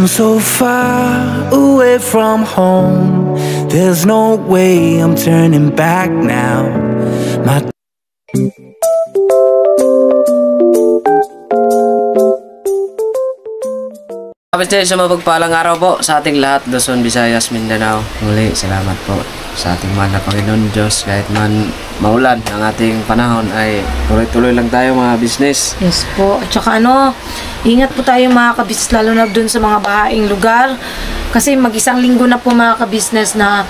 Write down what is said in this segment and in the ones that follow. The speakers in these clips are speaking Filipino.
I'm so far away from home. There's no way I'm turning back now. My Kapit sa mapagpalang araw po sa ating lahat, Luzon, Visayas, Mindanao. Muli, salamat po sa ating mahal na Panginoon Diyos. Kahit man maulan ang ating panahon ay tuloy-tuloy lang tayo mga business. Yes po. At saka ingat po tayo mga kabisnes, lalo na dun sa mga bahaing lugar. Kasi mag-isang linggo na po mga kabisnes na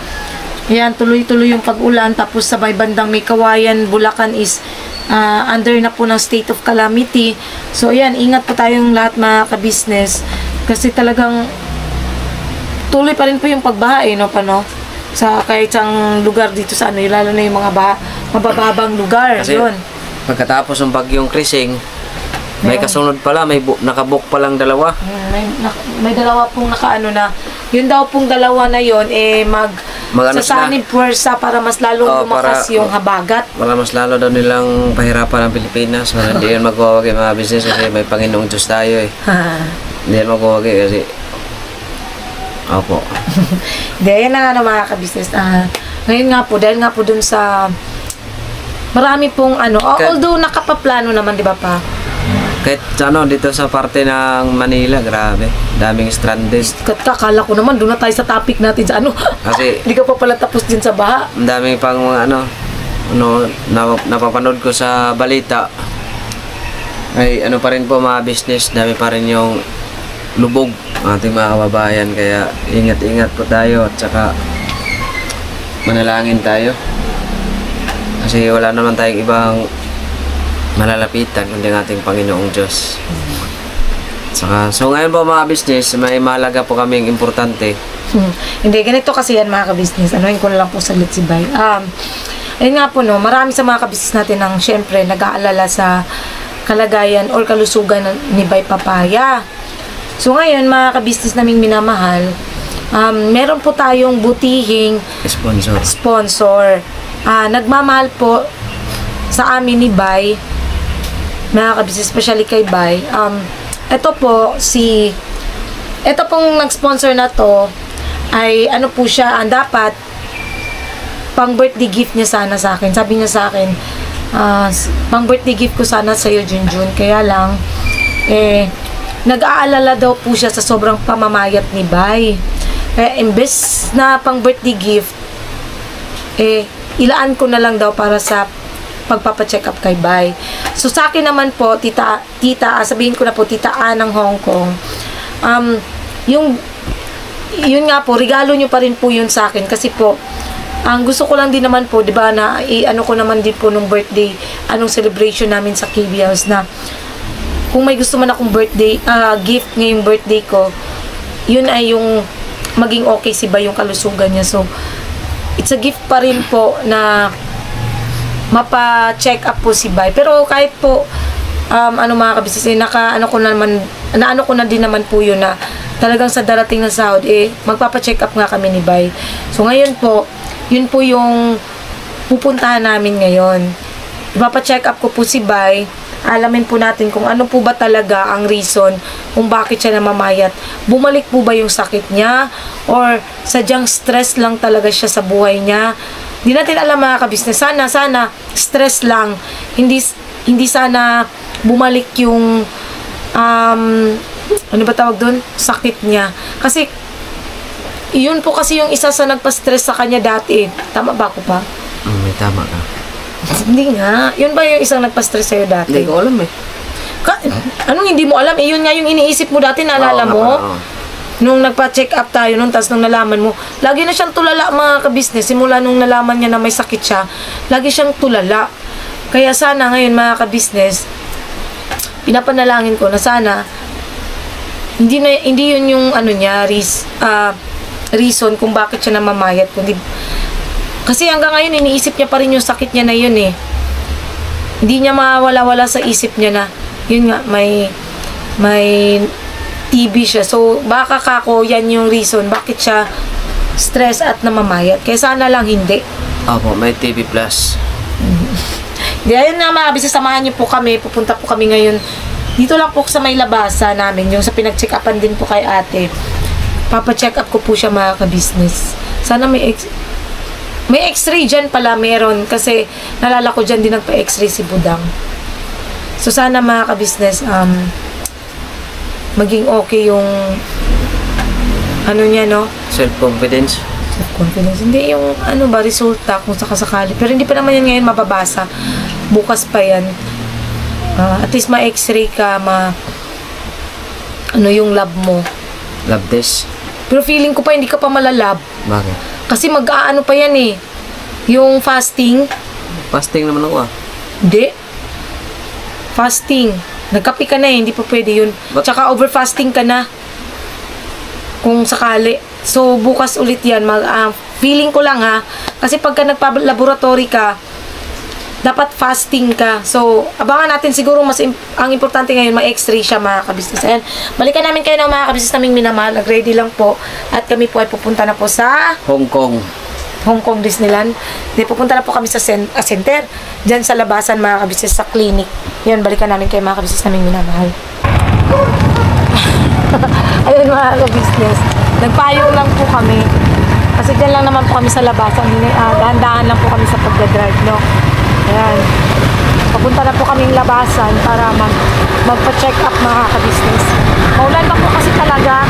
yan, tuloy-tuloy yung pag-ulan. Tapos sa may bandang may Kawayan, Bulacan is under na po ng state of calamity. So yan, ingat po tayong lahat mga kabisnes. Kasi talagang tuloy pa rin po yung pagbaha sa kahit ang lugar dito sa lalo na yung mga mabababang lugar. Kasi yun. Pagkatapos ng bagyong Krising, may kasunod pala, may nakabook palang dalawa. May dalawa pong na, yun daw pong dalawa na yun, sasanib puwersa para mas lalong lumakas yung habagat. Para mas lalo daw nilang pahirapan ang Pilipinas. Para hindi yun magwawag yung mga business kasi may Panginoong Diyos tayo eh. Hindi yan magwawag kasi opo. Dahil na mga kabisnes. Ngayon nga po, dahil nga po dun sa marami pong although nakapaplano naman, di ba pa? Kahit dito sa parte ng Manila, grabe. Daming stranded. Kakala ko naman, doon na tayo sa topic natin sa Kasi, hindi ka pa pala tapos din sa baha. Ang dami pang napapanood ko sa balita. Ay, pa rin po mga business, dami pa rin yung lubog ating mga kababayan. Kaya, ingat-ingat po tayo at saka manalangin tayo. Kasi wala naman tayong ibang malalapitan kundi ang ating Panginoong Diyos. So ngayon po mga business, may mahalaga po kaming importante. Hindi, ganito kasi yan mga kabisnes. Anuhin ko na lang po saglit si Bay. Ayun nga po marami sa mga kabisnes natin ang syempre nag-aalala sa kalagayan or kalusugan ni Bay Papaya. So ngayon mga kabisnes naming minamahal, meron po tayong butihing sponsor. Nagmamahal po sa amin ni Bay, mga kabisnes, especially kay Bay. Ito pong nag-sponsor na to ay po siya, dapat pang birthday gift niya sana sa akin. Sabi niya sa akin, pang birthday gift ko sana sa iyo Junjun. Kaya lang nag-aalala daw po siya sa sobrang pamamayat ni Bay. Kaya imbes na pang birthday gift, ilaan ko na lang daw para sa pagpapacheck up kay Bay. So sa akin naman po, tita, sabihin ko na po, Tita A ng Hong Kong, yun nga po, regalo nyo pa rin po yun sa akin. Kasi po, ang gusto ko lang din naman po, di ba, na ko naman din po nung birthday, celebration namin sa KB House, na kung may gusto man akong birthday, gift ngayong birthday ko, yun ay yung maging okay si Bay yung kalusugan niya. So, it's a gift pa rin po na mapa-check up po si Bay. Pero kahit po mga kabisnes, naano ko na din naman po yun na talagang sa darating na sahod magpapa-check up nga kami ni Bay. So ngayon po, yun po yung pupuntahan namin ngayon. Ipapa-check up ko po si Bay. Alamin po natin kung ano po ba talaga ang reason kung bakit siya namamayat. Bumalik po ba yung sakit niya or sadyang stress lang talaga siya sa buhay niya. Hindi natin alam mga kabisnes. Sana stress lang. Hindi sana bumalik yung ano ba tawag doon? Sakit niya. Kasi yun po kasi yung isa sa nagpa-stress sa kanya dati. Tama ba ako pa? May tama ka. Hindi nga. Yun ba yung isang nagpa-stress sa'yo dati? Hindi ko alam Anong hindi mo alam? Yun nga yung iniisip mo dati, naalala mo? Nung nagpa-check up tayo tapos nung nalaman mo, lagi na siyang tulala mga kabisnes. Simula nung nalaman niya na may sakit siya, lagi siyang tulala. Kaya sana ngayon mga kabisnes, pinapanalangin ko na sana hindi yun yung reason kung bakit siya namamayat, kundi kasi hanggang ngayon iniisip niya pa rin yung sakit niya na yun Hindi niya mawala-wala sa isip niya na yun nga may TB siya. So baka yan yung reason bakit siya stress at namamayat. Kaya sana lang hindi. Opo, may TB plus. Ayun nga mga kabisnes, samahan niyo po kami. Pupunta po kami ngayon Dito lang po sa may labasa namin, yung sa pinag-check upan din po kay ate. Papa-check up ko po siya mga ka-business. Sana may x-ray dyan pala meron kasi nalala ko dyan din nagpa-x-ray si Budang. So sana mga ka-business, maging okay yung ano niya, no? Self-confidence. Self-confidence. Hindi yung resulta kung sakasakali. Pero hindi pa naman yan ngayon mababasa. Bukas pa yan. At least ma-x-ray ka, yung lab mo. Lab test. Pero feeling ko pa hindi ka pa malalab. Bakit? Kasi mag-aano pa yan eh. Yung fasting. Fasting naman ako Hindi. Fasting. Nagkape ka na eh, hindi pa pwede yun. Tsaka over-fasting ka na. Kung sakali. So, bukas ulit yan. Feeling ko lang ha. Kasi pagka nagpa-laboratory ka, dapat fasting ka. So, abangan natin siguro ang importante ngayon, ma-x-ray siya mga kabisnes. Ayan. Balikan namin kayo ng mga kabisnes naming minamahal. Nag-ready lang po. At kami po ay pupunta na po sa Hong Kong Disneyland. Pupunta na po kami sa center. Diyan sa labasan mga kabisnes, sa clinic. Yan, balikan namin kayo mga kabisnes naming minamahal. Ayun mga kabisnes. Nagpayong lang po kami. Kasi dyan lang naman po kami sa labasan. Dahan-dahan lang po kami sa pagdadrive, no? Ayan. Papunta na po kaming labasan para magpa-check up mga ka-business. Maulan pa po kasi talaga.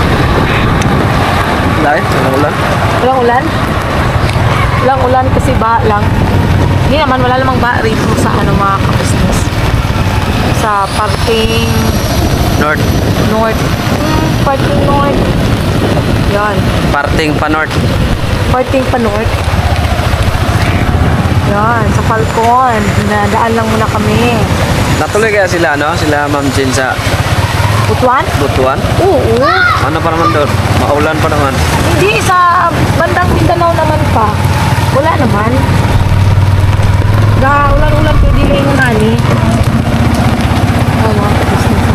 Dahil? Walang ulan? Walang ulan? Walang ulan kasi baha lang. Hindi naman, wala namang baha rito sa mga ka-business. Sa parking North. Parking North. Yan. Parting pa North. Parking pa North. Yan, sa Falcon. Nadaan lang muna kami. Natuloy kaya sila, Sila Ma'am Jean sa Butuan? Butuan? Oo. Ano pa naman doon? Maulan pa naman. Hindi, sa bandang Mindanao naman pa. Wala naman. Ulan-ulan pwede lang yung nani. Mga business.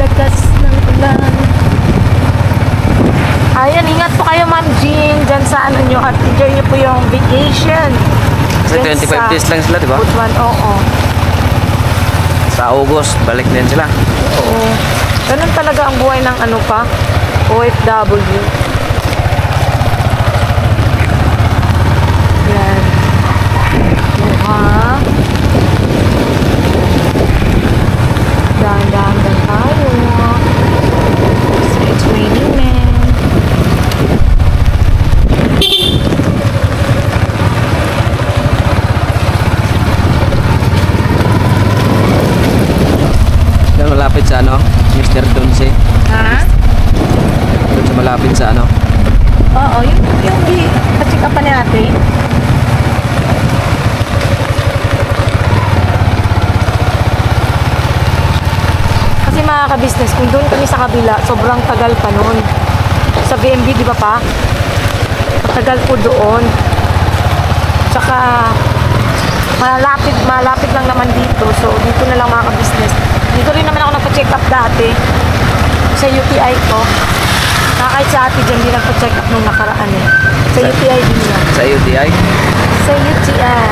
Lakas ng ulan. Ayan, ingat po kayo Ma'am Jean dyan sa nyo at enjoy nyo po yung vacation. Kasi 25 days lang sila, di ba? Butuan, oo. Sa August, balik din sila. Oo. Ganun talaga ang buhay ng OFW. Yan. Dahan-dahan lang tayo. It's raining man. Malapit sa Mr. Dunce. Ha? Doon sa malapit sa Oo, yung pa-check up pa ni ate. Kasi mga ka-business, kung doon kami sa kabila, sobrang tagal pa noon. Sa BMB, di ba pa? Matagal po doon. Tsaka, malapit lang naman dito. So, dito na lang mga ka-business. Dito rin naman ako nagpa-check up dati sa UTI ko. Kahit sa ate dyan, hindi nagpa-check up nung nakaraan eh. Sa UTI din yan. Sa UTI? Sa UTI.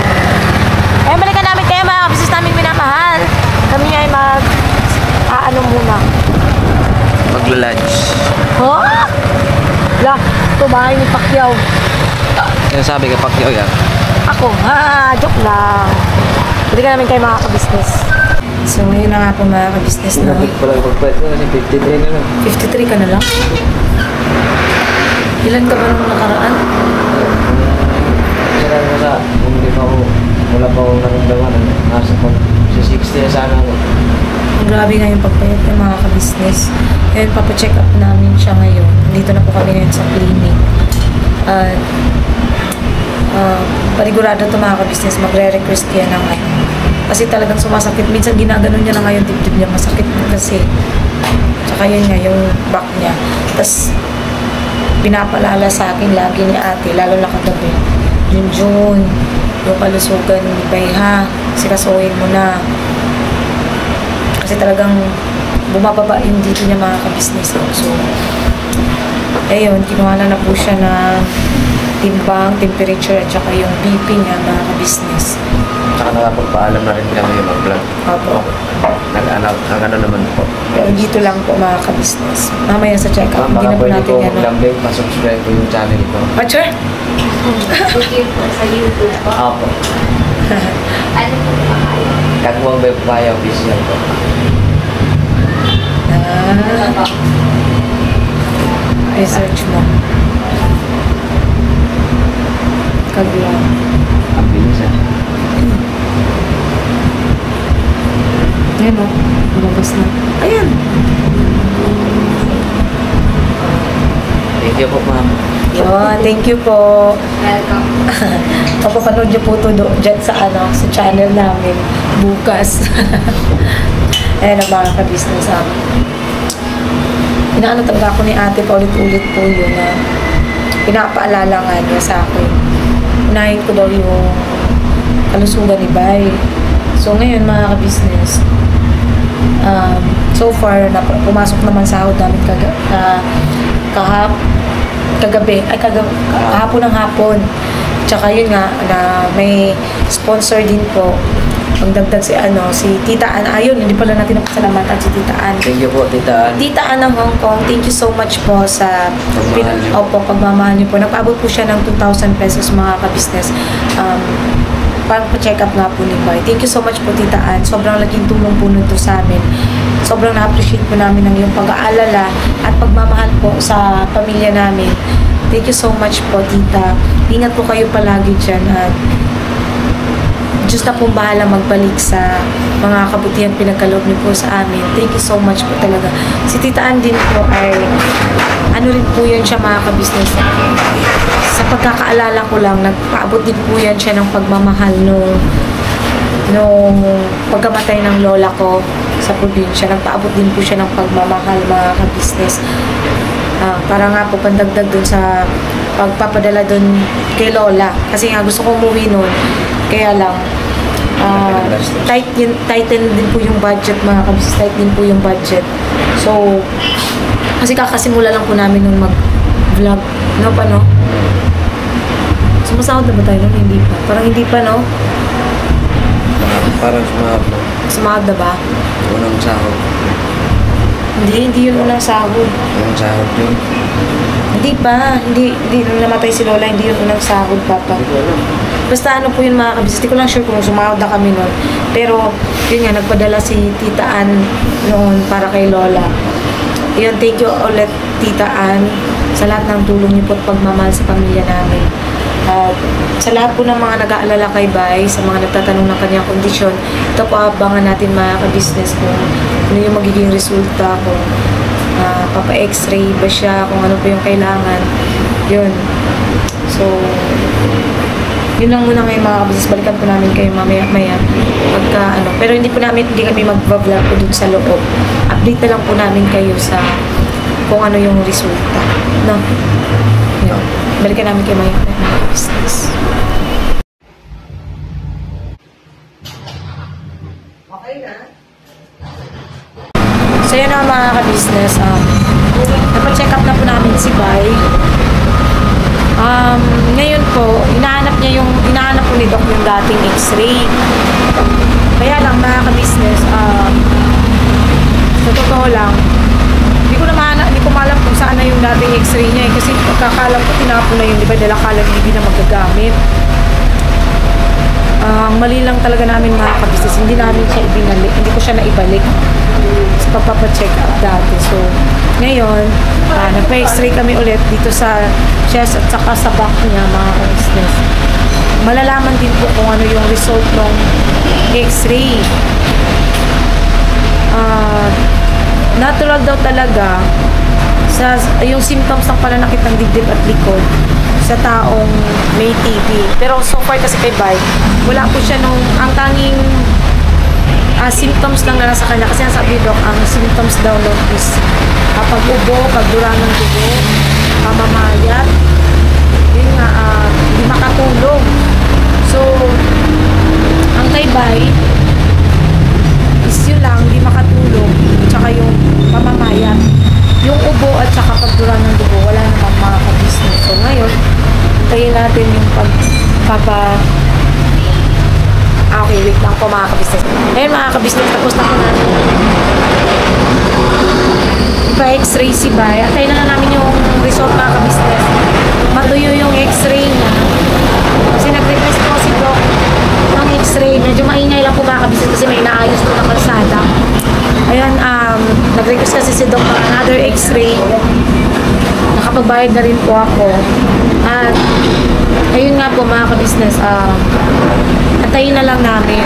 Eh, balikan namin kayo mga kabisis namin minamahal. Kami ay muna. Magla-lunch. Oh? Ito bahay ni Pacquiao. Sabi ka Pacquiao yan? Ako, joke lang. Balikan namin kayo mga kabisnes. So, ngayon na nga po mga kabisnes na. Pala pagpahit ko kasi 53 na lang. 53 ka na lang? Ilan ka ba nung nakaraan? Kung hindi pa ako, wala pa akong naramdaman. Nasa sa 60 na sana ako. Grabe nga yung pagpayat ng mga kabisnes. Ngayon, papacheck up namin siya ngayon. Dito na po kami ngayon sa clinic. At panigurado ito mga kabisnes, magre-request yan ng kasi talagang sumasakit. Minsan ginaganon niya na ngayon, dibdib niya masakit kasi. Tsaka yun nga, yung back niya. Tapos, pinapalala sa akin lagi ni ate, lalo na kagabi. Junjun, yung kalusugan ni Bayha, sikasuhin mo na. Kasi talagang bumababa yung dito niya mga kabisnes. So, ayun, kinuha na po siya na timbang, temperature, at saka yung BP niya mga kabisnes. Saka nakapagpaalam na rin kami mag-vlog. Opo. Nag-ano naman po. Pero dito lang po mga ka-business. Mamaya sa check-up, hindi Baka na po pwede natin po yan. mag-lambing, pa-subscribe po yung channel ko. Sure? Sa YouTube po. Apo. Ano po ba kayo? Kagwang Bebaya official po. Ano po? Research mo. Kaglang. Ang bilis Ayan o. Lumabas na. Ayan. Thank you po, ma'am. Yun, thank you po. Welcome. Papapanood niyo po ito dyan sa, sa channel namin bukas. Ayan ang mga ka-business namin. Inaano talaga ako ni ate paulit-ulit po yun na pinapaalala nga niya sa akin. Unahin ko daw yung kalusugan ni Bay. So ngayon mga ka-business, so far, pumasok naman sahod namin kahapon ng hapon. Tsaka yun nga, na may sponsor din po. Pagdagdag si Tita Ann. Ayun, hindi pala natin napasalamatan si Tita Ann. Thank you po, Tita Ann. Tita Ann ng Hong Kong, thank you so much po sa Pagmamahal niyo. pagmamahal niyo po. Nagpaabot po siya ng 2,000 pesos mga ka-business. Parang pa-check up nga po ni Bay. Thank you so much po, Tita Ann. Sobrang laking tulong po nito sa amin. Sobrang na-appreciate po namin ng iyong pag-aalala at pagmamahal po sa pamilya namin. Thank you so much po, Tita. Ingat po kayo palagi dyan at Diyos na pong bahala magbalik sa mga kabutihan pinagkaloob niyo po sa amin. Thank you so much po talaga. Si Tita Ann din po ay ano rin po yan siya mga ka-business. Sa pagkakaalala ko lang, nagpaabot din po yan siya ng pagmamahal nung pagkamatay ng lola ko sa probinsya. Nagpaabot din po siya ng pagmamahal mga ka-business. Para nga po pandagdag dun sa pagpapadala dun kay lola. Kasi nga gusto ko umuwi nun. Kaya lang, tighten din po yung budget mga kabis. Tight din po yung budget. So, kasi kakasimula lang po namin nung mag-vlog. No pa, no? Sumasahod na ba tayo nun? Hindi pa. Parang hindi pa, no? Parang sumahod na. Sumahod na ba? Unang sahod. Hindi yun unang sahod. Unang sahod yun. Hindi pa. Hindi nung namatay si Lola, hindi yun unang sahod, Papa. Hindi ko alam. Basta ano po yun mga kabis, hindi ko lang sure kung sumahod na kami noon. Pero, yun nga, nagpadala si Tita Ann noon para kay Lola. Yun, thank you ulit Tita Ann sa lahat ng tulong niyo po at pagmamahal sa pamilya namin. At sa lahat po ng mga nag-aalala kay Bay, sa mga nagtatanong ng kanyang kondisyon, ito po abangan natin mga ka-business kung ano yung magiging resulta, kung papa-x-ray ba siya, kung ano po yung kailangan. Yun. So, yun lang muna ngayon mga ka-business. Balikan po namin kayo mamaya-maya. Pero hindi kami mag-vlog po dun sa loob. Update na lang po namin kayo sa kung ano yung resulta. No? Yun. Balikan namin kayo mamaya mga ka-business. Okay na? So yun na mga ka-business. Napa-check up na po namin si Bay. Ngayon po, inahanap po ni Doc yung dating x-ray. Kaya lang mga ka-business, sa totoo lang, hindi ko malam kung saan na yung dating x-ray niya kasi pagkakalam ko tinapon na yun, di ba? Dahil akala niya hindi na magagamit. Mali lang talaga namin mga ka-business, hindi ko siya naibalik sa pagpapacheck up dati. So, ngayon, nagpa-x-ray kami ulit dito sa chest at saka sa back niya mga ka-business. Malalaman din po kung ano yung result ng x-ray. Natural daw talaga yung symptoms ng pananakit ng dibdib at likod sa taong may TB. Pero so far kasi kay Bay, wala po siya ang tanging symptoms lang na nasa kanya. Kasi sabi ni Doc, ang symptoms daw nun is pag-ubo, pagdura ng dugo, pamamayat, yun nga, hindi makatulog. So, ang kay Bay is yun lang, hindi makatulog, tsaka yung pamamayat. Yung ubo at saka pagdura ng dugo, wala naman mga ka-business. So, ngayon, tayo natin yung Okay, wait lang po mga kabisnes. Ayun mga kabisnes, tapos na po natin. Pa-x-ray si Bay. Antay na namin yung result mga kabisnes. Matuyo yung x-ray niya. Kasi nag-request po si Doc ng x-ray. Medyo maingay lang po mga kabisnes kasi may naayos po na kalsada. Ayan, nag-request kasi si Doc ng another x-ray. Nakapagbayad na rin po ako. At ayun nga po mga kabisnes, antayin na lang namin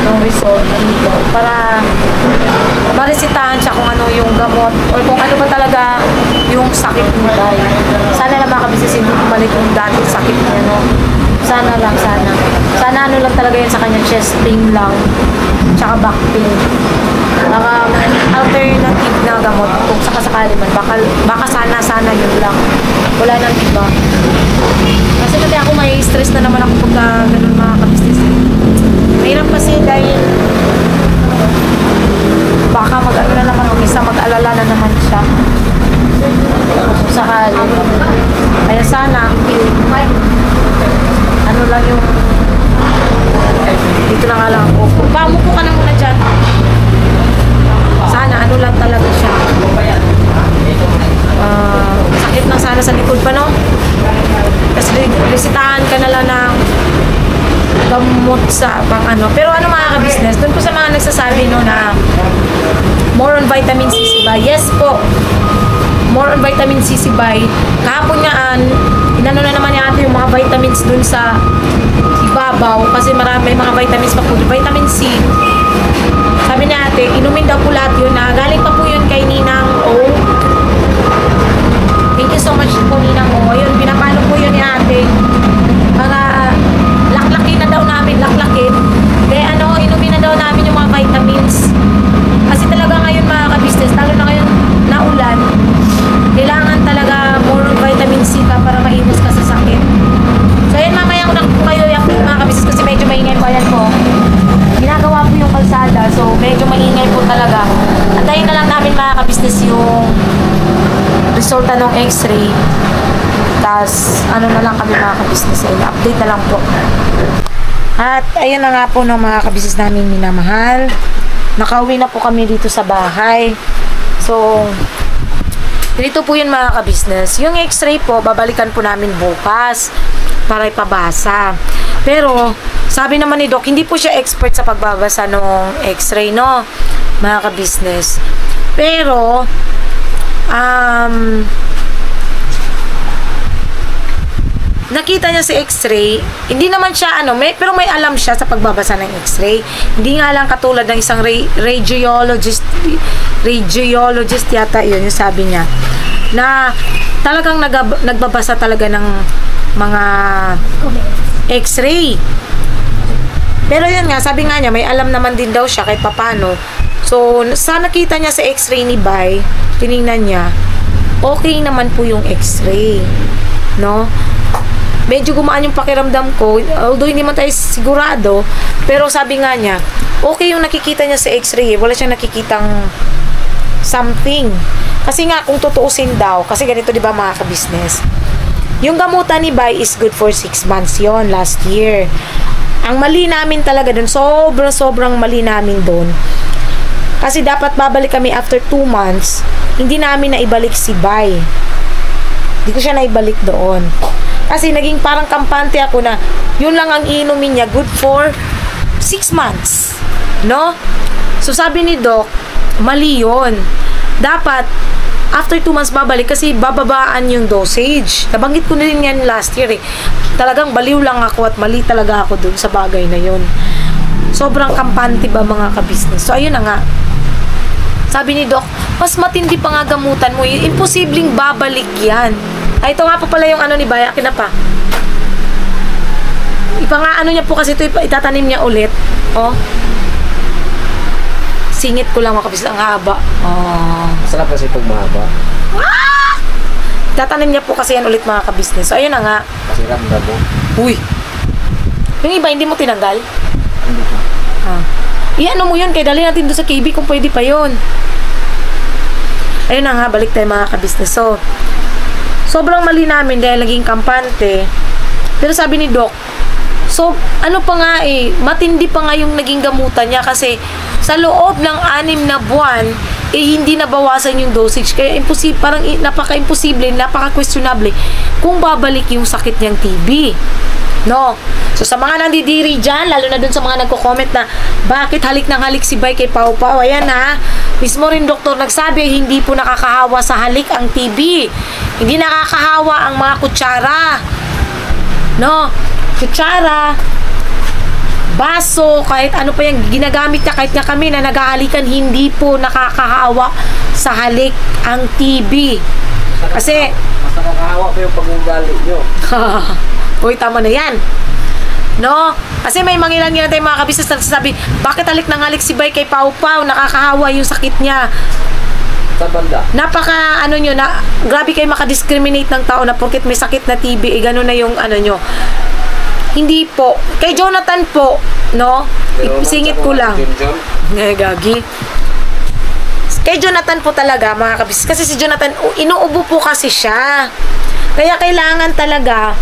ng result dito para maresitahan siya kung ano yung gamot or kung ano ba talaga yung sakit ni Bay. Sana lang mga kabisnes hindi bumalik yung dating sakit niya, no? Sana lang, sana. Sana ano lang talaga yun sa kanya, chest pain lang, tsaka back pain. Baka alternative na gamot kung sakasakali man. Baka sana yun lang. Wala nang iba. Kasi dati ako may stress na naman ako pagka ganun mga kabisnes. Mahirap kasi dahil baka mag-ano na naman kung isa mag-alala na naman siya. Kung sakali. Kaya sana ano lang yung dito na nga lang ako. Pamupo ka na muna dyan. Sana ano lang talaga siya. Sakit na sana sa likod pa, no? Kasi resitahan ka na lang ng gamot sa pang ano. Pero ano mga ka-business, dun po sa mga nagsasabi no na more on vitamin C si Bay. Yes po. More on vitamin C si Bay. Kahapon nga inano na naman yata yung mga vitamins dun sa ibabaw kasi marami mga vitamins pa po. Vitamin C. Sabi ni ate, inumin daw po lahat yun na galing pa po yun kay Ninang O. Thank you so much po Ninang O. Ayun, pinapalo po yun ni ate. Para laklakin na daw namin, laklakin. Kaya inumin na daw namin yung mga vitamins. Kasi talaga ngayon mga ka-business, lalo na ngayon na ulan, kailangan talaga more vitamin C ka para maiwas ka sa sakit. So ayun, mamaya ko na po kayo yung mga ka-business kasi medyo maingay po yan po. Ginagawa po yung kalsada, so medyo maingay po talaga. Antayin na lang namin mga ka-business yung resulta ng x-ray. Tapos ano na lang kami mga ka-business, update na lang po. At ayun na nga po ng mga ka-business namin minamahal. Nakauwi na po kami dito sa bahay. So dito po yun mga ka-business. Yung x-ray po, babalikan po namin bukas para ipabasa. Pero sabi naman ni Doc, hindi po siya expert sa pagbabasa ng x-ray, no? Mga ka-business. Pero nakita niya sa x-ray, hindi naman siya pero may alam siya sa pagbabasa ng x-ray. Hindi nga lang katulad ng isang radiologist yata yun yung sabi niya na talagang nagbabasa talaga ng mga x-ray. Pero yun nga, sabi nga niya may alam naman din daw siya kahit papano. So sa nakita niya sa x-ray ni Bay, tiningnan niya, okay naman po yung x-ray, no? Medyo gumaan yung pakiramdam ko, although hindi man tayo sigurado, pero sabi nga niya, okay yung nakikita niya sa x-ray, wala siyang nakikitang something. Kasi nga, kung tutuusin daw, kasi ganito diba mga ka-business, yung gamutan ni Bay is good for 6 months yon last year. Ang mali namin talaga dun, sobrang mali namin dun. Kasi dapat babalik kami after 2 months, hindi namin naibalik si Bay. Hindi ko siya naibalik doon. Kasi naging parang kampante ako na yun lang ang inumin niya, good for 6 months. No? So sabi ni Doc, mali yun. Dapat, after 2 months babalik kasi bababaan yung dosage. Nabanggit ko na rin yan last year eh. Talagang baliw lang ako at mali talaga ako dun sa bagay na yun. Sobrang kampante ba mga ka-business? So ayun na nga. Sabi ni Doc, mas matindi pa nga gamutan mo. Imposibleng babalik yan. Ay, ito nga po pala yung ni Bay. Akin na pa. Niya po kasi ito, itatanim niya ulit. Oh. Singit ko lang mga kabisnes. Ang haba. Oh. Sarap kasi pag mahaba. Ah! Itatanim niya po kasi yan ulit mga kabisnes. So, ayun na nga. Kasi ramdam mo. Uy! Yung iba, hindi mo tinanggal? Hindi pa. Iano mo yun? Kaya dali natin doon sa KB kung pwede pa yun. Ayun na nga, balik tayo mga kabisnes. So, sobrang mali namin dahil naging kampante. Pero sabi ni Doc, So, ano pa nga matindi pa nga yung naging gamutan niya kasi sa loob ng 6 na buwan, hindi nabawasan yung dosage. Kaya parang napaka-imposible, napaka-questionable kung babalik yung sakit niyang TB. No? So, sa mga nandidiri dyan, lalo na dun sa mga nagko-comment na bakit halik ng halik si Bay kay Pau Pau, ayan ha, mismo rin doktor nagsabi, hindi po nakakahawa sa halik ang TB. Hindi nakakahawa ang mga kutsara. No? Kutsara, baso, kahit ano pa yung ginagamit niya, kahit nga kami na naghahalikan, hindi po nakakahawa sa halik ang TB. Kasi, mas nakakahawa pa yung pag-ugali nyo. uy, tama na yan. No? Kasi may mangilan-ngilan tayong mga kabisnes na nagsasabi, bakit halik ng halik si Bay kay Pau Pau, nakakahawa yung sakit niya. Sa banda. Napaka, grabe kayo makadiscriminate ng tao na porket may sakit na TB, gano'n na yung nyo. Hindi po. Kay Jonathan po, no? Isingit ko lang. Gagi. Kay Jonathan po talaga, mga kabisnes. Kasi si Jonathan, inuubo po kasi siya. Kaya kailangan talaga,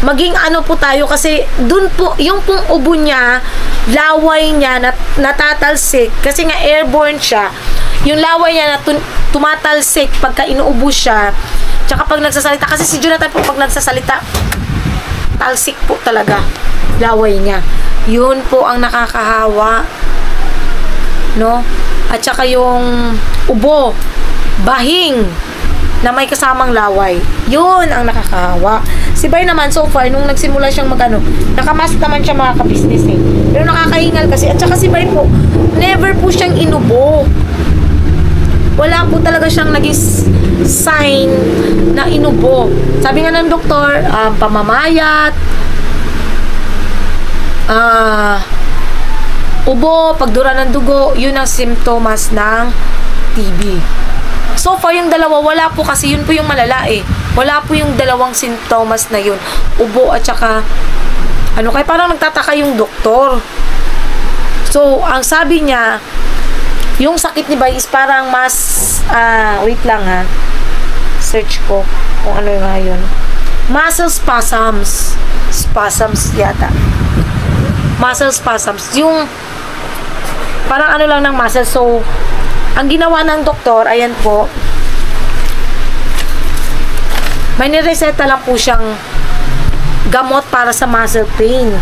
maging po tayo kasi dun po, yung pong ubo niya, laway niya natatalsik kasi nga airborne siya, yung laway niya na tumatalsik pagka inuubo siya, tsaka pag nagsasalita, kasi si Jonathan po pag nagsasalita, talsik po talaga laway niya, yun po ang nakakahawa, no? At tsaka yung ubo, bahing na may kasamang laway. Yun ang nakakahawa. Si Bay naman, so far, nung nagsimula siyang nakamask naman siya mga kabisnes Pero nakakahingal kasi. At saka si Bay po, never po siyang inubo. Wala po talaga siyang naging sign na inubo. Sabi nga ng doktor, pamamayat, ubo, pagdura ng dugo, yun ang simptomas ng TB. So far, yung dalawa, wala po kasi yun po yung malala Wala po yung dalawang sintomas na yun. Ubo at saka, kaya parang nagtataka yung doktor. So, ang sabi niya, yung sakit ni Bay is parang mas, wait lang ha. Search ko kung ano yung nga yun. Muscle spasms. Spasms yata. Muscle spasms. Yung, parang lang ng muscle. So, ang ginawa ng doktor, ayan po, may nireseta lang po siyang gamot para sa muscle pain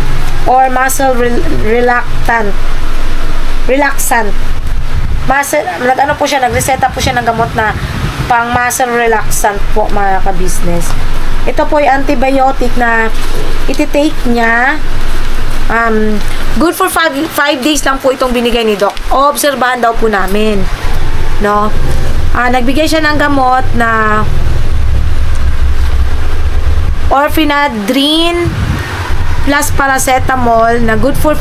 or muscle relaxant. Nagreseta po siya ng gamot na pang muscle relaxant po, mga ka-business. Ito po ay antibiotic na iti-take niya. Good for 5 days lang po itong binigay ni Doc. Obserbahan daw po namin. No? Nagbigay siya ng gamot na orphanadrine plus paracetamol na good for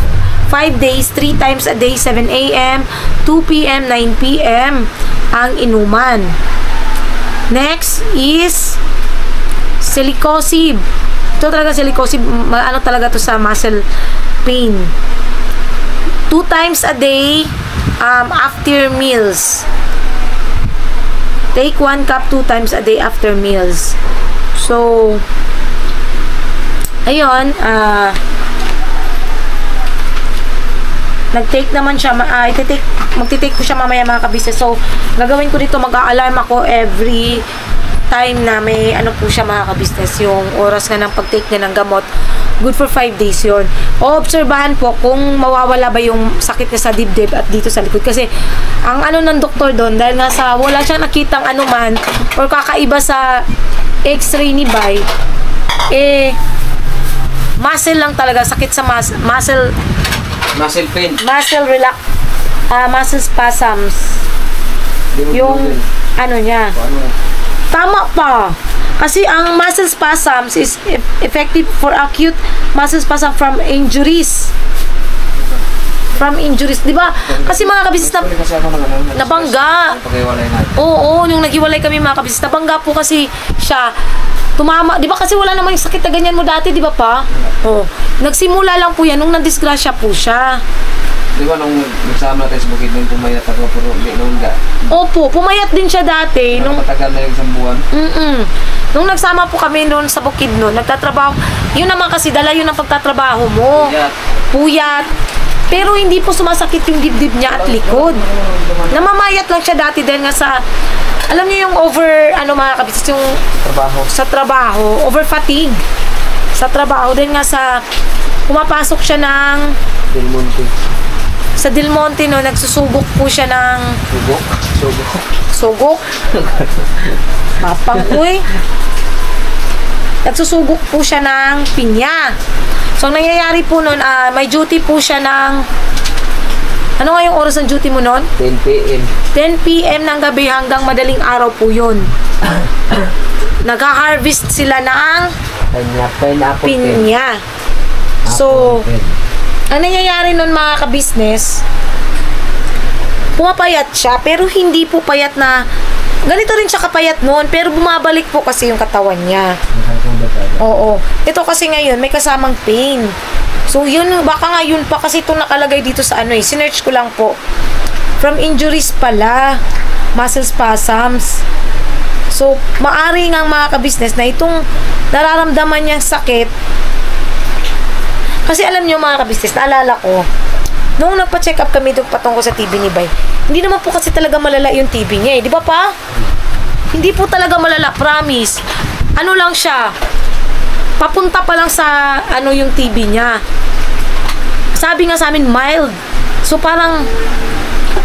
5 days, 3 times a day, 7 a.m., 2 p.m., 9 p.m. ang inuman. Next is silicosib. Ito talaga silicosib, talaga to sa muscle pain. 2 times a day after meals. Take 1 cup 2 times a day after meals. So, ayun, nag-take naman siya, magti-take ko siya mamaya mga kabisnes. So, gagawin ko dito, mag-a-alarm ako every time na may po siya mga kabisnes, yung oras nga ng pag-take niya ng gamot. Good for 5 days yun. Obserbahan po kung mawawala ba yung sakit niya sa dibdib at dito sa likod. Kasi, ang ng doktor doon, dahil nga sa wala siyang nakitang anuman or kakaiba sa x-ray ni Bay, muscle lang talaga, sakit sa muscle pain. Muscle spasms. Yung, niya. Tama pa. Kasi ang muscle spasms is effective for acute muscle spasm from injuries. Di ba? Kasi mga kabisnes nabangga. Oo, yung naghiwalay kami mga kabisnes, nabangga po kasi siya. Tumama, di ba kasi wala namang sakit na ganyan mo dati, di ba pa? Oh, nagsimula lang po yan nung nandisgrasya po siya. Di ba nung nagsama tayo sa bukid nung pumayat ako puro di noon ka? Opo, pumayat din siya dati. Nung matagal na yung isang buwan. Nung nagsama po kami noon sa bukid noon, nagtatrabaho. Yun naman kasi dala yun ang pagtatrabaho mo. Puyat. Pero hindi po sumasakit yung dibdib niya at likod. Namamayat lang siya dati dahil nga sa, alam niyo yung over, mga kabisnes, yung sa trabaho, over fatigue. Sa trabaho, dahil nga sa, pumapasok siya ng, Del Monte. sa Del Monte, no, nagsusugok po siya ng, sugok? Papang, uy. Nagsusugok po siya ng pinya. So, ang nangyayari po nun, may duty po siya ng, ano nga yung oras ng duty mo nun? 10 p.m. 10 p.m. ng gabi hanggang madaling araw po yun. Nag-harvest sila ng pinya. So, ang nangyayari nun mga kabisnes, pumapayat siya, pero hindi po payat na, ganito rin siya kapayat noon, pero bumabalik po kasi yung katawan niya. Oo. Ito kasi ngayon, may kasamang pain. So, yun, baka nga yun pa kasi itong nakalagay dito sa sinearch ko lang po. From injuries pala, muscle spasms. So, maari nga mga kabisnes na itong nararamdaman niyang sakit. Kasi alam niyo mga kabisnes, naalala ko, nung nagpa-check up kami doon patungkol sa TB ni Bay, hindi naman po kasi talaga malala yung TB niya eh. Di ba pa? Hindi po talaga malala, promise. Ano lang siya, papunta pa lang sa yung TB niya. Sabi nga sa amin, mild. So parang,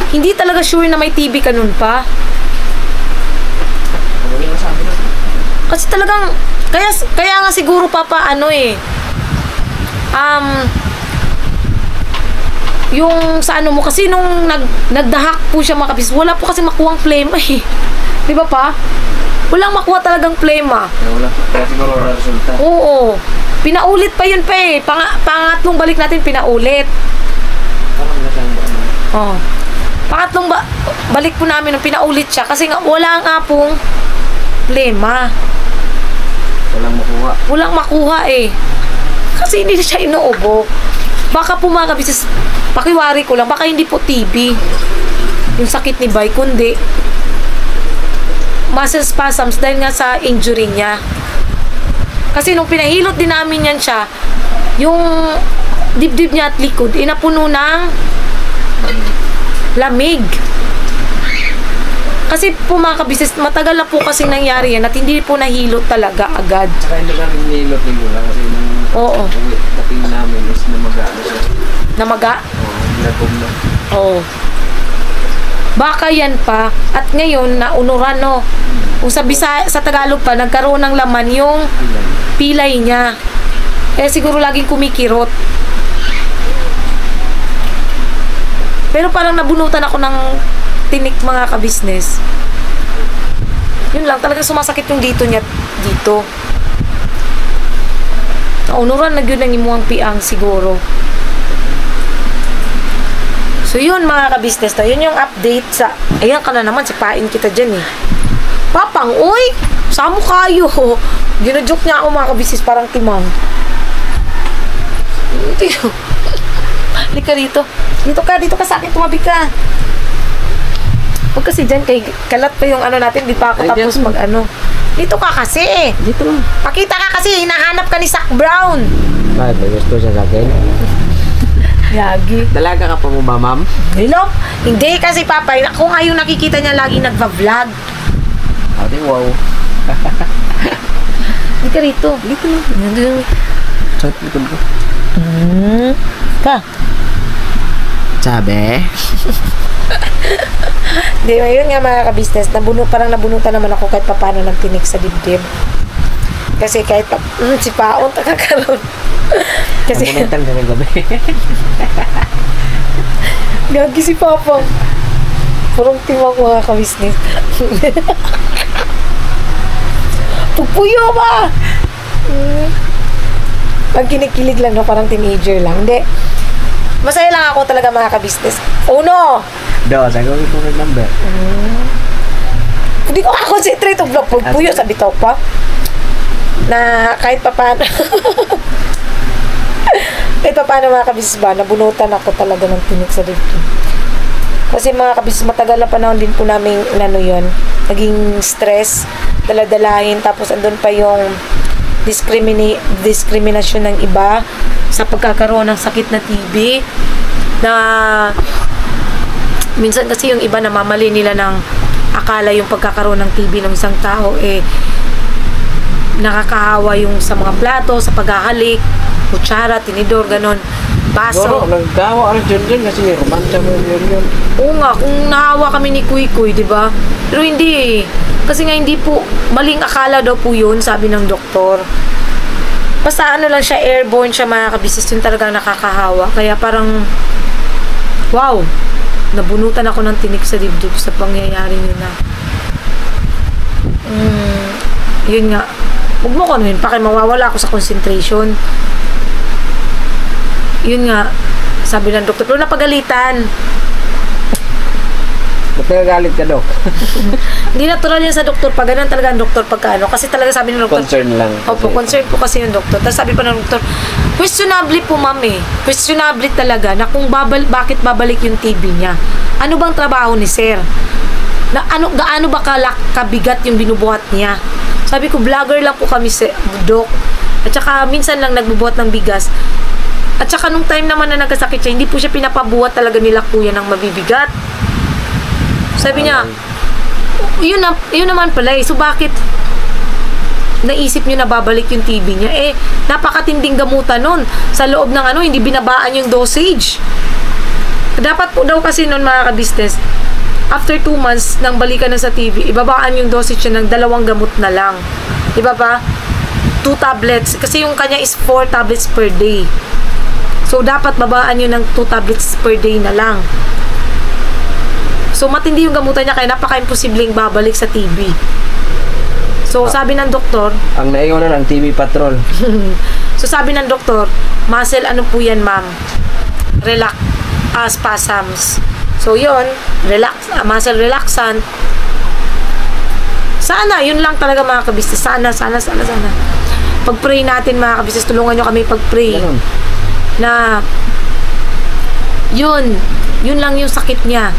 hindi talaga sure na may TB ka nun pa. Kasi talagang, kaya nga siguro papa, yung sa mo, kasi nung nagdahak po siya mga kabis, wala po kasi makuhang flema eh. Di ba pa? Walang makuha talagang flema. Kaya siguro wala resulta. Oo. Pinaulit pa yun pa eh. Pangatlong balik natin, pinaulit. Parang nasaan ba? Oh. Pangatlong balik po namin nung pinaulit siya kasi nga wala nga pong flema. Walang makuha eh. Kasi hindi siya inuubo. Baka po mga kabisnes, pakiwari ko lang, baka hindi po TB yung sakit ni Bay, kundi muscle spasms dahil nga sa injury niya. Kasi nung pinahilot din namin yan siya, yung dibdib niya at likod, inapuno ng lamig. Kasi po mga kabisnes, matagal na po kasi nangyari yan at hindi po nahilot talaga agad. Saka hindi na rin nilot ni Gula kasi nung dating namin is namaga na siya. Namaga? Oo, nilagom na. Oo. Baka yan pa. At ngayon, naunuran no. Kung sa Tagalog pa, nagkaroon ng laman yung pilay niya. Kaya siguro laging kumikirot. Pero parang nabunutan ako ng tinik mga kabisnes. Yun lang, talagang sumasakit yung dito niya. Dito. Naunuran na yun ang imuang piang siguro. So yun mga kabisnes na, yun yung update sa, ayan ka na naman, sipain kita dyan eh. Papang, uy, saan mo kayo? Ginajoke niya ako mga kabisnes, parang timang. Halika rito. Dito ka sa akin, tumabi ka. Huwag kasi dyan, kay kalat pa yung natin, di pa ako tapos mag Dito ka kasi. Dito lang. Pakita ka kasi, hinahanap ka ni Zac Brown. Bakit? May gusto siya sa akin? Yagi. Dalaga ka pa mo ba, ma'am? Hello? Hindi kasi papa, ako nga yung nakikita niya lagi nagva-vlog. Ate, wow. Hindi ka rito. Dito lang. Sakit likod ko. Ka. Sabi? Hindi, ayun nga mga kabisnes, parang nabunutan naman ako kahit paano ng tinik sa dibdib. Kasi kahit si Paon, takakaroon. Kasi nabunutan ka ng gabi. Gagi si Papa. Purong timang mga kabisnes. Pugpuyo ba? Pag kinikilig lang na parang teenager lang. Hindi. Masaya lang ako talaga mga kabisnes. Uno! Sagot ko ng number. Hindi ko concentrate ang vlog. Pugpuyo, sabi to pa. Na kahit pa paano. kahit pa paano mga kabisnes ba, nabunutan ako talaga ng tinik sa dibdib. Kasi mga kabisnes, matagal na panahon din po namin yun, naging stress, daladalahin, tapos andun pa yung discrimination ng iba sa pagkakaroon ng sakit na TB, na minsan kasi yung iba namamali nila ng akala yung pagkakaroon ng TB ng isang tao nakakahawa yung sa mga plato, sa paghahalik, kutsara, tinidor, ganon, baso. Boro, nagkawa ang dyan kasi may romansya mo yun. Oo nga, kung nahawa kami ni Kuy Kuy, di ba? Pero hindi eh. Kasi nga hindi po, maling akala daw po yun, sabi ng doktor. Basta ano lang siya, airborne siya mga kabisnes, yun talagang nakakahawa. Kaya parang, wow, nabunutan ako ng tinik sa dibdib sa pangyayari yun na. Yun nga. Huwag mo ko mawawala ako sa concentration. Yun nga, sabi ng doktor, pero napagalitan. Napagagalit ka, Dok? Hindi natural yan sa doktor. Pag ganun talaga ang doktor pagka ano. Kasi talaga sabi ng doktor. Concern lang. Opo, concern po kasi yung doktor. Tapos sabi pa ng doktor, questionable po ma'am eh. Questionable talaga na kung bakit babalik yung TB niya. Ano bang trabaho ni sir? Gaano ba kabigat yung binubuhat niya? Sabi ko, vlogger lang po kami, Dok. At saka, minsan lang nagbubuhat ng bigas. At saka, nung time naman na nagkasakit siya, hindi po siya pinapabuhat talaga nila kuya ng mabibigat. Sabi niya, yun naman pala eh. So, bakit naisip niyo na babalik yung TB niya? Eh, napakatinding gamutan nun. Sa loob ng hindi binabaan yung dosage. Dapat po daw kasi nun mga kabisnes, after 2 months nang balikan na sa TB, ibabaan yung dosage niya ng 2 gamot na lang. Diba ba? 2 tablets. Kasi yung kanya is 4 tablets per day. So, dapat babaan yun ng 2 tablets per day na lang. So, matindi yung gamutan niya kaya napaka-imposibleng babalik sa TB. So, sabi ng doktor, ang naiwan na ng TB patrol. so, sabi ng doktor, muscle ano po yan, ma'am? Relax, spasms. So, yun, muscle relaxant. Sana, yun lang talaga mga kabisnes. Sana. Pag-pray natin mga kabisnes, tulungan nyo kami pag-pray. Ganun. Na, yun lang yung sakit niya.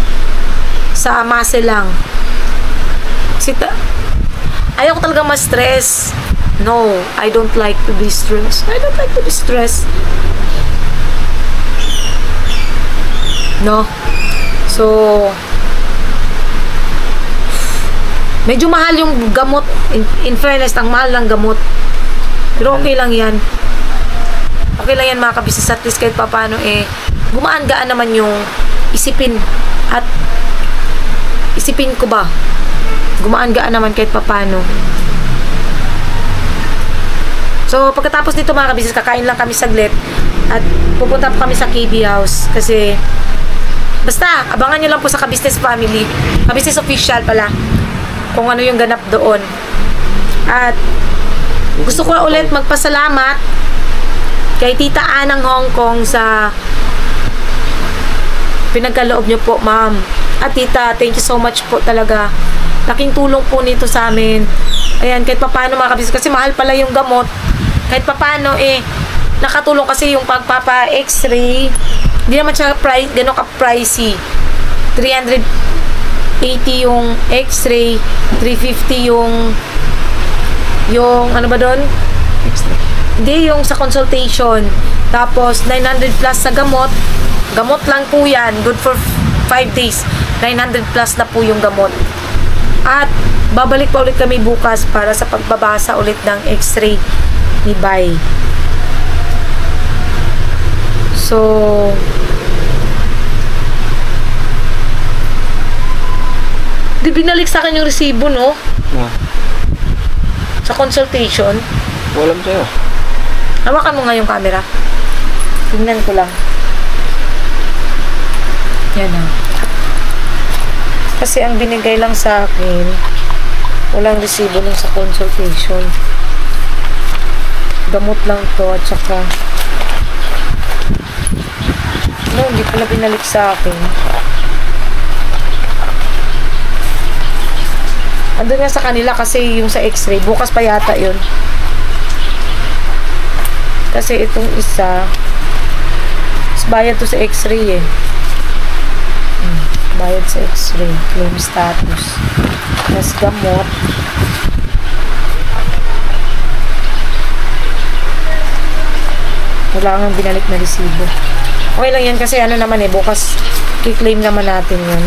Sa muscle lang. Kasi, ayaw ko talaga ma-stress. No, I don't like to be stressed. No? So, medyo mahal yung gamot. In fairness, ang mahal ng gamot. Pero okay lang yan. Okay lang yan mga kabisnes. At least kahit paano gumaan-gaan naman yung isipin. At isipin ko ba? Gumaan-gaan naman kahit paano. So, pagkatapos nito mga kabisnes, kakain lang kami saglit. At pupunta po kami sa KB House. Kasi basta, abangan nyo lang po sa Kabisnes Family. Kabisnes Official pala. Kung ano yung ganap doon. At gusto ko ulit magpasalamat kay Tita Anang Hong Kong sa pinagkaloob nyo po, ma'am. At Tita, thank you so much po talaga. Laking tulong po nito sa amin. Ayan, kahit papano mga kabisnes. Kasi mahal pala yung gamot. Kahit papano nakatulong kasi yung pagpapa-x-ray. Hindi naman siya gano'n ka-pricey. 380 yung x-ray, 350 yung ano ba doon? Extra. Hindi, yung sa consultation. Tapos, 900 plus sa gamot. Gamot lang po yan. Good for 5 days. 900 plus na po yung gamot. At, babalik pa ulit kami bukas para sa pagbabasa ulit ng x-ray ni Bay. So, di binalik sa akin yung resibo, no? Sa consultation. Walang sa'yo. Hawakan mo nga yung camera. Tingnan ko lang. Yan na. Kasi ang binigay lang sa akin, walang resibo nung sa consultation. Gamot lang to at saka no, hindi pala binalik sa akin. Andun nga sa kanila kasi yung sa x-ray. Bukas pa yata yun. Kasi itong isa Tapos bayad to sa x-ray eh. Bayad sa x-ray. Claim status. Tapos gamot. Wala kang binalik na resibo. Okay lang yan kasi ano naman eh, bukas i-claim naman natin yun.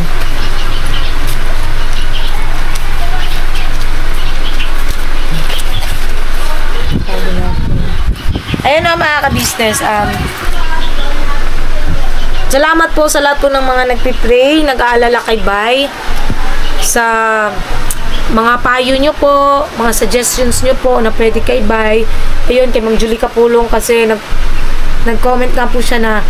Ayun na mga ka-business. Salamat po sa lahat po ng mga nagpipray, nag-aalala kay Bay. Sa mga payo nyo po, mga suggestions nyo po na pwede kay Bay. Ayun, kay Mang Julie Kapulong kasi nag-comment nga po siya na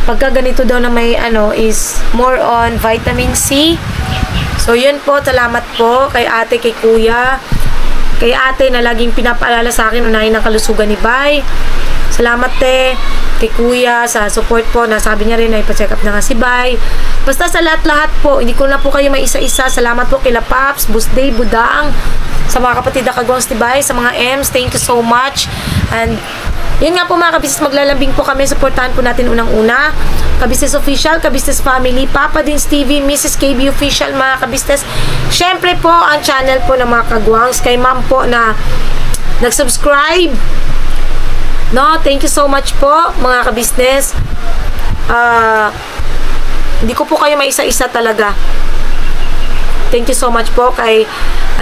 pagka ganito daw na may is more on vitamin C. So yun po, salamat po kay ate, kay kuya, kay ate na laging pinapaalala sa akin unahin ang kalusugan ni Bay. Salamat te kay kuya sa support po, na sabi niya rin na ipa-check up na nga si Bay. Basta sa lahat-lahat po, hindi ko na po kayo may isa-isa. Salamat po kila Paps, Busday, Budaang, sa mga kapatid na kagawang ni Bay, sa mga M's, thank you so much. And yun nga po mga kabisnes, maglalambing po kami. Supportahan po natin unang-una Kabisnes Official, Kabisnes Family, Papa Dins TV, Mrs. KB Official, mga kabisnes. Syempre po ang channel po ng mga kagwangs, kay ma'am po na nag-subscribe. No, thank you so much po mga kabisnes. Hindi ko po kayo may isa-isa talaga. Thank you so much po kay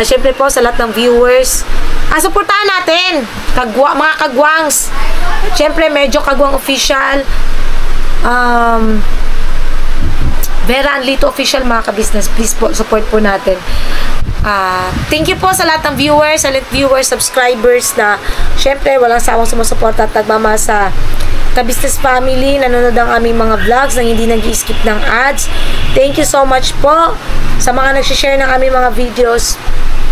syempre po sa lahat ng viewers. Suportahan natin mga kagwangs. Syempre medyo kagwang official, Vera Anlito Official, mga kabisnes. Please po support po natin. Thank you po sa lahat ng viewers, sa viewers, subscribers na syempre walang sawang sumusuporta at nagmamahal sa Kabisnes Family, nanonood ang aming mga vlogs nang hindi nag-i-skip ng ads. Thank you so much po sa mga nag-share ng aming mga videos.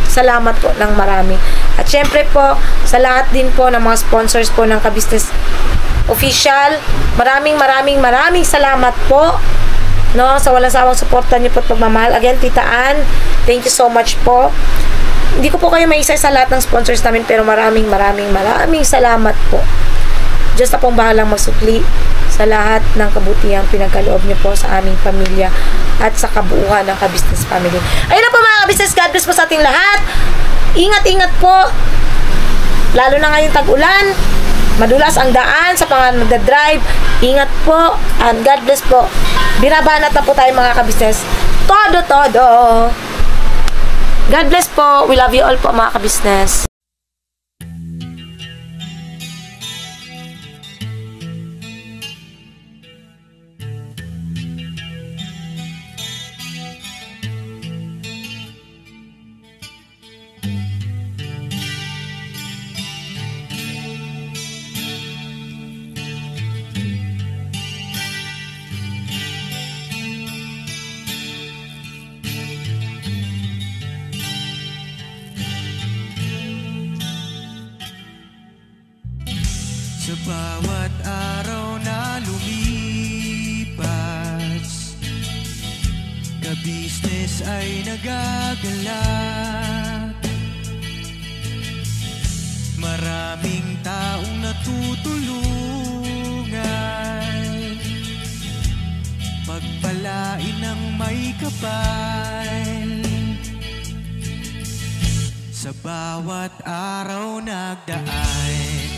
Salamat po ng marami. At syempre po sa lahat din po ng mga sponsors po ng Kabisnes Official, maraming salamat po, no, sa walang sawang suporta niyo po at pagmamahal. Again, Tita Ann, thank you so much po. Hindi ko po kayo may isa sa lahat ng sponsors namin, pero maraming salamat po. Diyos na pong bahalang magsukli sa lahat ng kabutihang pinagkaloob niyo po sa aming pamilya at sa kabuuan ng Kabisnes Family. Ayun na po mga kabisnes, God bless po sa ating lahat. Ingat po, lalo na ngayong tag-ulan, madulas ang daan sa mga nagda-drive. Ingat po and God bless po. Binabanat na po tayo mga kabisnes. Todo. God bless po. We love you all po mga kabisnes. Sa bawat araw na lumipas, kabisnes ay nagagalak. Maraming taong natutulungan, pagpalain ng may kapal. Sa bawat araw nagdaan,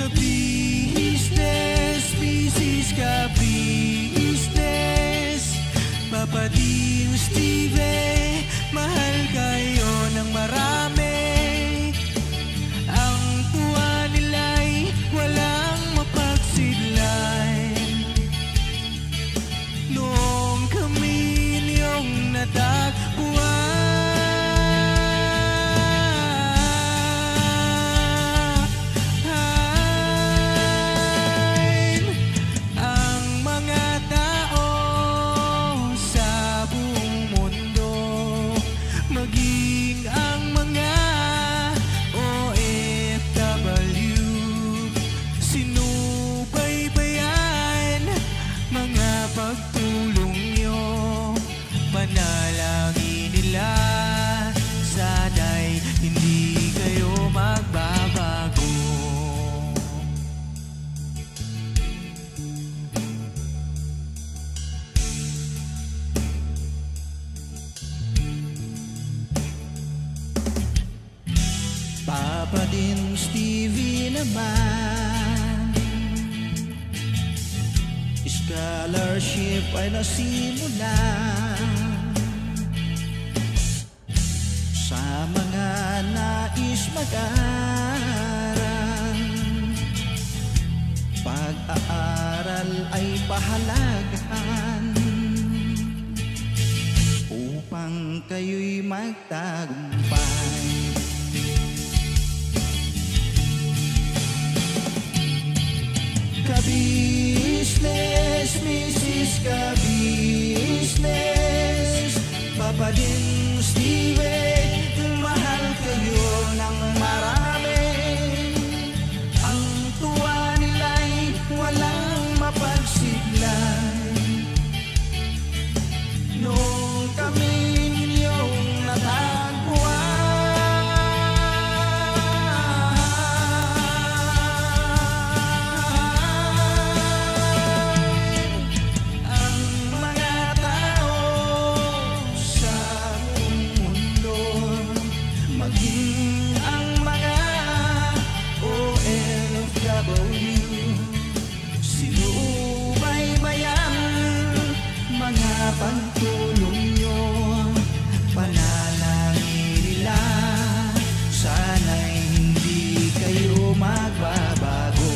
kabisnes, Papa Dins TV, mahal kayo ng marami. Ang tuwa nila'y walang mapagsidlan. Noong kami niyong natagpuan, ang mga tao sa buong mundo Papa din Stevie naman, scholarship ay nasimulan sa mga nais mag-aral. Pag-aaral ay pahalagahan upang kayo'y magtagumpay. Ka-business, Mrs. Ka-business, Papa din Steven, mahal kayo ng marami. Ang tuwa nila'y walang mapagsiglay. Nung kami ninyong natagpuan, ang mga tao sa buong mundo, maging ang mga OFW, sinubaybayan mga pagtulong nyo, panalangin nila, sana'y hindi kayo magbabago.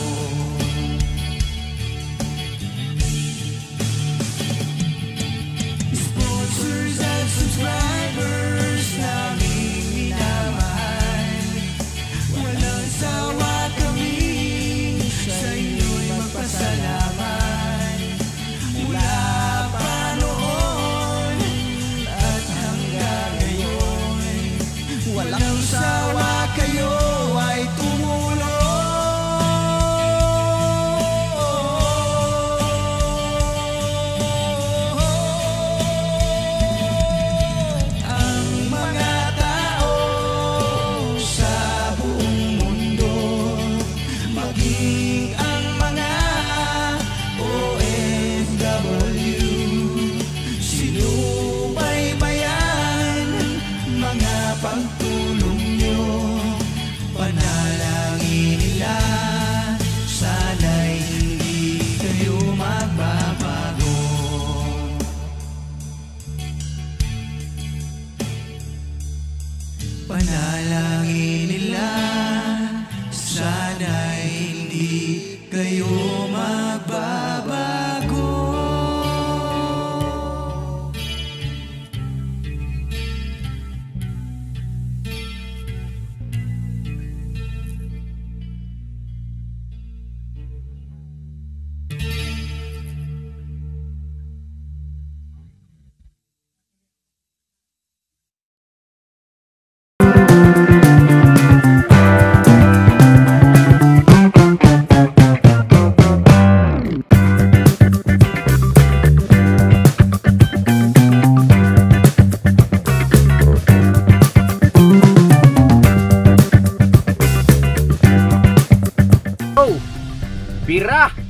Sponsors at subscribers naming minamahal, walang sawa kami sa inyo'y magpasalamat. Mula pa noon at hanggang ngayon, walang sawa kayo ay tumulong. Ang mga tao sa buong mundo, maging ang mga OFW, sinubaybayan mga pagtulong nyo, panalangin nila, sana'y hindi kayo magbabago. Panalangin nila, sana'y hindi kayo magbabago. Bira!